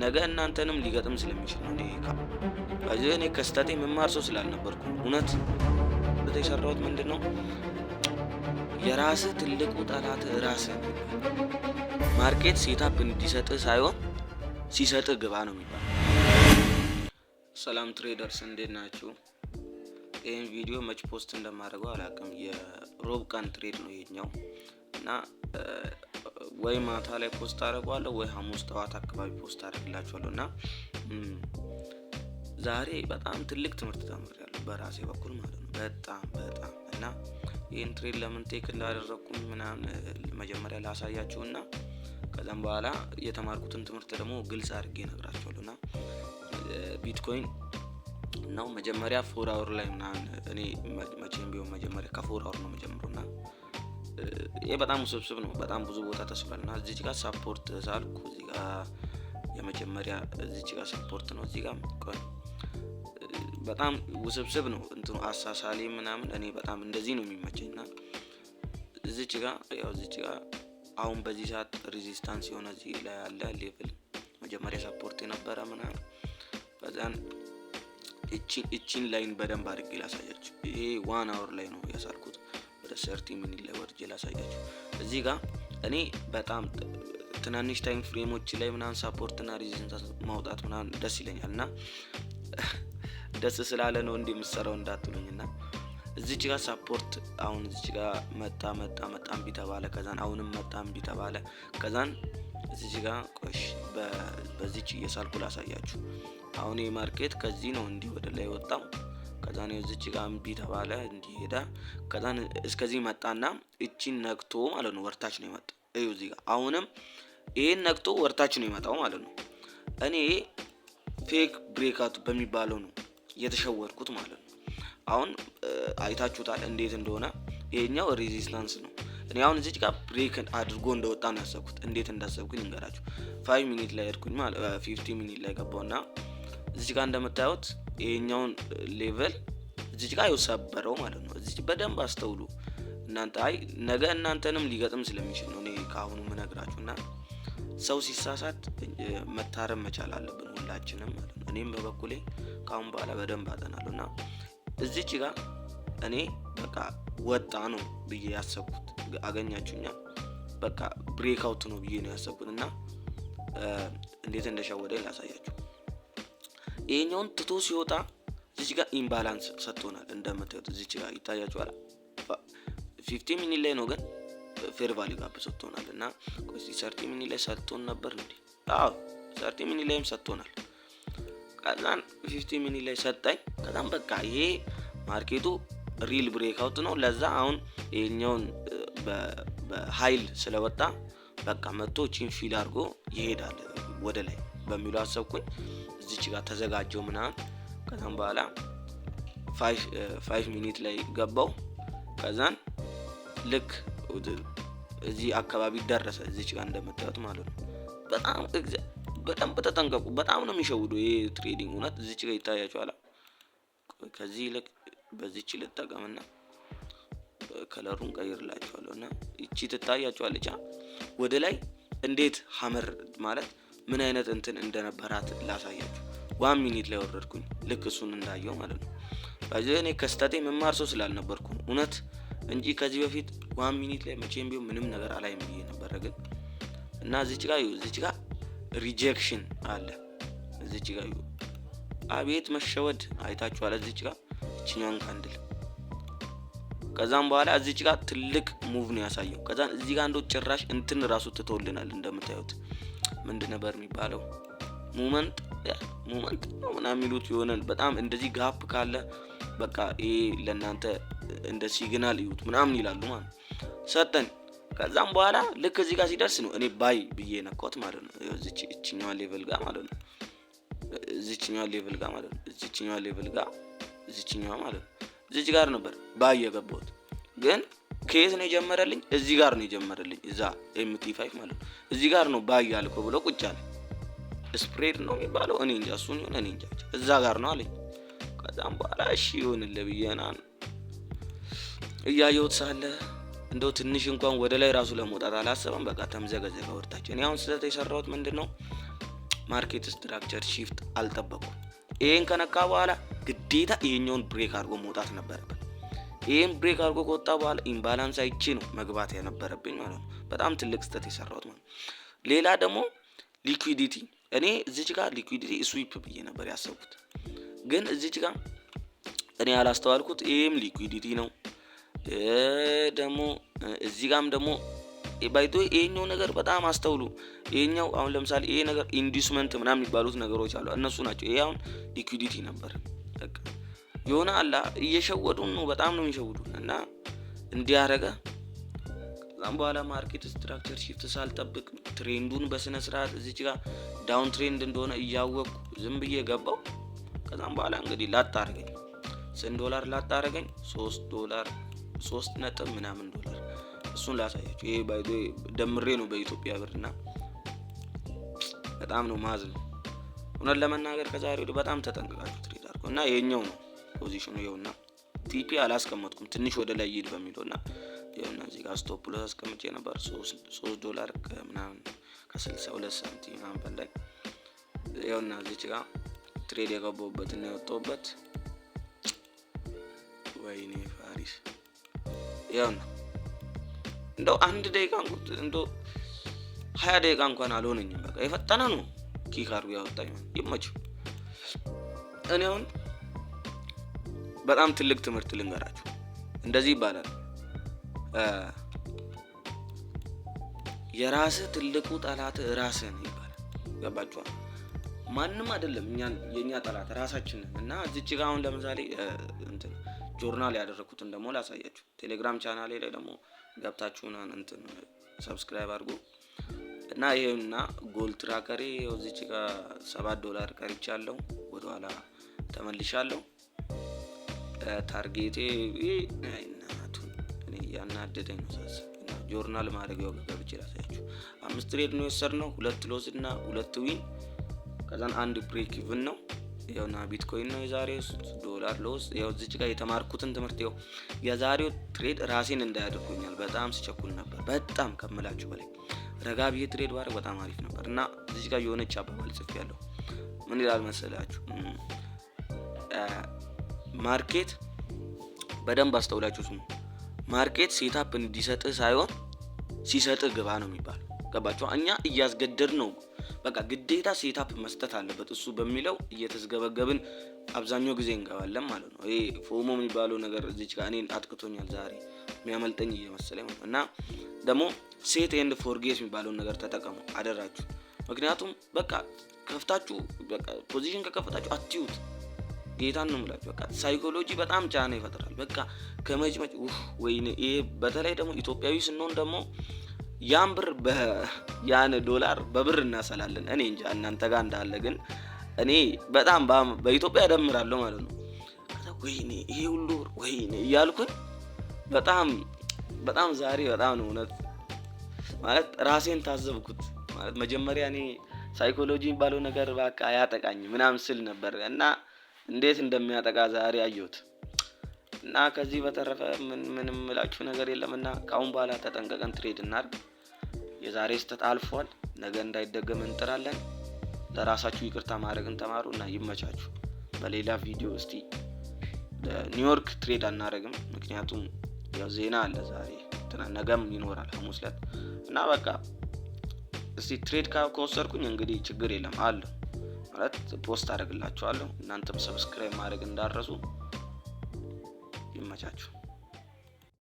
ነገ እናንተንም ሊገጥም ስለሚችል ነው። እኔ ከስተቴ መማር ሰው ስላልነበርኩ እውነት የሰራሁት ምንድነው የራስህ ትልቁ ጠላት ራስህ ማርኬት ሴታፕ እንዲሰጥህ ሳይሆን ሲሰጥህ ግባ ነው የሚባለው። ሰላም ትሬደርስ እንዴት ናችሁ? ይህን ቪዲዮ መች ፖስት እንደማደርገው አላውቅም። የሮብ ቀን ትሬድ ነው ይሄኛው እና ወይ ማታ ላይ ፖስት አደርገዋለሁ ወይ ሐሙስ ጠዋት አካባቢ ፖስት አደርግላችኋለሁ። እና ዛሬ በጣም ትልቅ ትምህርት ተምሬያለሁ በራሴ በኩል ማለት ነው። በጣም እና ይህን ትሬድ ለምን ቴክ እንዳደረኩኝ ምናምን መጀመሪያ ላሳያችሁና ከዛም በኋላ የተማርኩትን ትምህርት ደግሞ ግልጽ አድርጌ እነግራችኋለሁ። እና ቢትኮይን ነው መጀመሪያ 4 አወር ላይ ምናምን እኔ መቼም ቢሆን መጀመሪያ ከ4 አወር ነው መጀመሩና ይሄ በጣም ውስብስብ ነው። በጣም ብዙ ቦታ ተስሏልና እዚህ ጋር ሰፖርት ሳልኩ እዚህ ጋር የመጀመሪያ እዚህ ጋር ሰፖርት ነው። እዚህ ጋር በጣም ውስብስብ ነው እንትኑ አሳሳሌ ምናምን እኔ በጣም እንደዚህ ነው የሚመቸኝና እዚህ ጋር ያው እዚህ ጋር አሁን በዚህ ሰዓት ሬዚስታንስ የሆነ እዚህ ላይ ያለ ሌቭል መጀመሪያ ሰፖርት የነበረ ምናምን በዛን እቺን ላይን በደንብ አድርጌ ላሳያችሁ። ይሄ 1 አወር ላይ ነው ያሳልኩት። ወደ 30 ሚኒት ላይ ወርጄ ላሳያችሁ። እዚህ ጋር እኔ በጣም ትናንሽ ታይም ፍሬሞች ላይ ምናምን ሰፖርት እና ሬዚስታንስ ማውጣት ምናምን ደስ ይለኛልና ደስ ስላለ ነው እንዴ የምሰራው እንዳትሉኝና እዚህ ጋር ሰፖርት አሁን እዚህ ጋር መጣ እምቢ ተባለ። ከዛን አሁንም መጣ እምቢ ተባለ። ከዛን እዚህ ጋር ቆሽ በዚህች እየሳልኩ ላሳያችሁ። አሁን የማርኬት ከዚህ ነው እንዲህ ወደ ላይ ወጣው። ከዛን እዚህ ጋር እምቢ ተባለ እንዲህ ሄዳ። ከዛን እስከዚህ መጣና እቺን ነክቶ ማለት ነው ወርታች ነው የመጣው። እዩ እዚህ ጋር አሁንም ይሄን ነክቶ ወርታች ነው የመጣው ማለት ነው። እኔ ፌክ ብሬክአውት በሚባለው ነው የተሸወርኩት ማለት ነው። አሁን አይታችሁታል እንዴት እንደሆነ። ይሄኛው ሬዚስታንስ ነው። እኔ አሁን እዚህ ጋር ብሬክ አድርጎ እንደወጣ ነው ያሰብኩት። እንዴት እንዳሰብኩኝ እንገራችሁ። 5 ሚኒት ላይ ሄድኩኝ ማለት 50 ሚኒት ላይ ገባውና እዚህ ጋር እንደምታዩት ይሄኛውን ሌቭል እዚህ ጋር ይወሰበረው ማለት ነው። እዚህ በደንብ አስተውሉ እናንተ። ነገ እናንተንም ሊገጥም ስለሚችል ነው እኔ ካሁኑ ምነግራችሁና ሰው ሲሳሳት መታረም መቻል አለብን ሁላችንም ማለት ነው። እኔም በበኩሌ ካሁን በኋላ በደንብ አጠናለሁና እዚህ ጋር እኔ በቃ ወጣ ነው ብዬ ያሰብኩት አገኛችሁኛ። በቃ ብሬክ አውት ነው ብዬ ነው ያሰብኩትና እንዴት እንደሻወደኝ ላሳያችሁ። ይሄኛውን ትቶ ሲወጣ እዚህ ጋር ኢምባላንስ ሰጥቶናል እንደምታዩት። እዚህ ጋር ይታያችኋል 50 ሚኒት ላይ ነው ግን ፌር ቫልዩ ጋር ሰጥቶናልና ቆይ 30 ሚኒት ላይ ሰጥቶን ነበር እንዴ? አዎ 30 ሚኒት ላይም ሰጥቶናል። ከዛን 50 ሚኒት ላይ ሰጠኝ። ከዛን በቃ ይሄ ማርኬቱ ሪል ብሬክ አውት ነው። ለዛ አሁን ይሄኛውን በኃይል ስለወጣ በቃ መጥቶ ቺን ፊል አድርጎ ይሄዳል ወደ ላይ በሚለው አሰብኩኝ። እዚች ጋር ተዘጋጀው ምናምን። ከዛን በኋላ 5 ሚኒት ላይ ገባው። ከዛን ልክ እዚህ አካባቢ ደረሰ። እዚች ጋር እንደምታዩት ማለት ነው። በጣም ተጠንቀቁ። በጣም ነው የሚሸውዱ ይሄ ትሬዲንግ እውነት። እዚች ጋር ይታያችኋል። ከዚህ ልክ በዚች ልጠቀምና ከለሩን ቀይርላችኋለሁና እቺ ትታያችኋለች ወደ ላይ እንዴት ሀመር ማለት ምን አይነት እንትን እንደነበራት ላሳያችሁ። 1 ሚኒት ላይ ወረድኩኝ ልክ እሱን እንዳየው ማለት ነው። እኔ ከስተቴ መማር ሰው ስላልነበርኩ እውነት እንጂ ከዚህ በፊት 1 ሚኒት ላይ መቼም ቢሆን ምንም ነገር አላይም ብዬ ነበር። ግን እና እዚች ጋር ሪጀክሽን አለ። እዚች ጋር አቤት መሸወድ አይታችኋል። እዚች ጋር እቺኛውን ካንድል ከዛም በኋላ እዚች ጋር ትልቅ ሙቭ ነው ያሳየው። ከዛን እዚህ ጋር እንደው ጭራሽ እንትን ራሱ ትተውልናል እንደምታዩት። ምንድን ነበር የሚባለው ሞመንት ነው ምናምን የሚሉት የሆነ በጣም እንደዚህ ጋፕ ካለ በቃ ይሄ ለእናንተ እንደ ሲግናል ይዩት ምናምን ይላሉ ማለት ሰጠን። ከዛም በኋላ ልክ እዚህ ጋር ሲደርስ ነው እኔ ባይ ብዬ ነካሁት ማለት ነው። እዚችኛው ሌቭል ጋር ማለት ነው። እዚችኛው ሌቭል ጋር ማለት ነው። እዚችኛው ሌቭል ጋር እዚችኛው ማለት ነው። እዚህ ጋር ነበር ባይ የገባሁት። ግን ከየት ነው የጀመረልኝ? እዚህ ጋር ነው የጀመረልኝ። እዛ MT5 ማለት ነው። እዚህ ጋር ነው ባይ ያልከው ብሎ ቁጭ አለ። ስፕሬድ ነው የሚባለው እኔ እንጃ። እሱን እኔ እንጃ እዛ ጋር ነው አለኝ። ከዛም በኋላ እሺ ይሁንልህ ብዬና እያየሁት ሳለ እንደው ትንሽ እንኳን ወደ ላይ ራሱ ለመውጣት አላሰበም። በቃ ተምዘገዘገ ወርታች። እኔ አሁን ስለተ የሰራሁት ምንድነው ማርኬት ስትራክቸር ሺፍት አልጠበቁም። ይሄን ከነካ በኋላ ግዴታ ይሄኛውን ብሬክ አድርጎ መውጣት ነበረበት። ይሄን ብሬክ አድርጎ ከወጣ በኋላ ኢምባላንስ አይቼ ነው መግባት የነበረብኝ ማለት ነው። በጣም ትልቅ ስህተት የሰራሁት ማለት ነው። ሌላ ደግሞ ሊኩዊዲቲ፣ እኔ እዚች ጋር ሊኩዊዲቲ ስዊፕ ብዬ ነበር ያሰብኩት፣ ግን እዚች ጋር እኔ ያላስተዋልኩት ይሄም ሊኩዊዲቲ ነው። ደግሞ እዚህ ጋርም ደግሞ ባይቶ ይሄኛው ነገር በጣም አስተውሉ። ይሄኛው አሁን ለምሳሌ ይሄ ነገር ኢንዱስመንት ምናምን የሚባሉት ነገሮች አሉ፣ እነሱ ናቸው። ይሄ አሁን ሊኩዊዲቲ ነበር። በቃ የሆነ አላ እየሸወዱን ነው፣ በጣም ነው የሚሸውዱን። እና እንዲያረጋ ከዛም በኋላ ማርኬት ስትራክቸር ሺፍት ሳልጠብቅ ትሬንዱን በስነ ስርዓት እዚች ጋር ዳውን ትሬንድ እንደሆነ እያወቅኩ ዝም ብዬ ገባው። ከዛም በኋላ እንግዲህ ላጣረገኝ $1 ላጣረገኝ $3 3 ነጥብ ምናምን ዶላር። እሱን ላሳያችሁ። ይሄ ባይዶ ደምሬ ነው በኢትዮጵያ ብርና በጣም ነው ማዝ ነው እውነት ለመናገር። ከዛሬ ወዲህ በጣም ተጠንቅቃችሁ ትሬድ አድርጉ። እና ይሄኛው ነው ፖዚሽኑ። ይኸውና ቲፒ አላስቀመጥኩም ትንሽ ወደ ላይ ይል በሚለውና ይኸውና እዚህ ጋር ስቶፕ ሎስ አስቀምጬ ነበር $3 ከምናምን ከ62 ሳንቲም ምናምን በላይ። ይኸውና እዚች ጋር ትሬድ የገባሁበት እና የወጣሁበት ወይኔ ፋሪስ። ይኸውና እንደው 1 ደቂቃ እንደው 20 ደቂቃ እንኳን አልሆነኝም። በቃ የፈጠነ ነው ኪክ አድርጎ ያወጣኝ። ይመችው። እኔ አሁን በጣም ትልቅ ትምህርት ልንገራችሁ። እንደዚህ ይባላል፣ የራስህ ትልቁ ጠላት ራስህ ነው ይባላል። ገባችሁ? ማንም አይደለም የኛ ጠላት ራሳችን ነን። እና እዚች ጋር አሁን ለምሳሌ እንትን ጆርናል ያደረኩትን ደግሞ ላሳያችሁ። ቴሌግራም ቻናሌ ላይ ደግሞ ገብታችሁና እንትን ሰብስክራይብ አድርጉ። እና ይሄና ጎል ትራከሬ እዚች ጋር $7 ቀርቻለሁ፣ ወደ ኋላ ተመልሻለሁ። ታርጌቴ አይናቱን እኔ ያናደደኝ ነው ሳስ እና ጆርናል ማድረግ ያው ገብቼ ላሳያችሁ። 5 ትሬድ ነው የወሰድነው፣ 2 ሎስ እና 2 ዊን፣ ከዛን 1 ብሬክ ኢቭን ነው። ያውና ቢትኮይን ነው የዛሬው $1 ሎስ። ያው እዚች ጋር የተማርኩትን ትምህርት ያው የዛሬው ትሬድ ራሴን እንዳያደርጉኛል። በጣም ስቸኩል ነበር፣ በጣም ከምላችሁ በላይ ረጋ ብዬ ትሬድ ባደርግ በጣም አሪፍ ነበር። እና እዚች ጋር የሆነች አባባል ጽፌያለሁ። ምን ይላል መሰላችሁ? ማርኬት በደንብ አስተውላችሁ ስሙ። ማርኬት ሴታፕ እንዲሰጥህ ሳይሆን ሲሰጥህ ግባ ነው የሚባለው። ገባችሁ? እኛ እያስገደድ ነው በቃ ግዴታ ሴታፕ መስጠት አለበት እሱ በሚለው እየተስገበገብን አብዛኛው ጊዜ እንገባለን ማለት ነው። ይሄ ፎሞ የሚባለው ነገር እዚች ጋር እኔን አጥቅቶኛል ዛሬ የሚያመልጠኝ እየመሰለኝ ነው። እና ደግሞ ሴት ኤንድ ፎርጌት የሚባለውን ነገር ተጠቀሙ አደራችሁ። ምክንያቱም በቃ ከፍታችሁ በቃ ፖዚሽን ከከፈታችሁ አትዩት። ጌታን ነው የምላችሁ። በቃ ሳይኮሎጂ በጣም ጫና ይፈጥራል። በቃ ከመጭመጭ ወይኔ ይሄ በተለይ ደግሞ ኢትዮጵያዊ ስንሆን ደግሞ ያን ብር ያን ዶላር በብር እናሰላለን። እኔ እንጃ እናንተ ጋር እንዳለ ግን እኔ በጣም በኢትዮጵያ ደምራለሁ ማለት ነው። ወይኔ ይሄ ሁሉ ወይኔ እያልኩኝ በጣም ዛሬ በጣም ነው እውነት ማለት ራሴን ታዘብኩት። ማለት መጀመሪያ እኔ ሳይኮሎጂ የሚባለው ነገር በቃ ያጠቃኝ ምናምን ስል ነበር እና እንዴት እንደሚያጠቃ ዛሬ አየሁት። እና ከዚህ በተረፈ ምንም እላችሁ ነገር የለምና ካሁን በኋላ ተጠንቀቀን ትሬድ እናድርግ። የዛሬ ስህተት አልፏል፣ ነገ እንዳይደገም እንጥራለን። ለራሳችሁ ይቅርታ ማድረግን ተማሩ እና ይመቻችሁ። በሌላ ቪዲዮ እስቲ ኒውዮርክ ትሬድ አናደርግም፣ ምክንያቱም ያው ዜና አለ ዛሬ ነገም ይኖራል ሐሙስ ዕለት። እና በቃ እስቲ ትሬድ ከወሰድኩኝ እንግዲህ ችግር የለም አለ ማለት ፖስት አደርግላችኋለሁ። እናንተም ሰብስክራይብ ማድረግ እንዳትረሱ። ይመቻችሁ።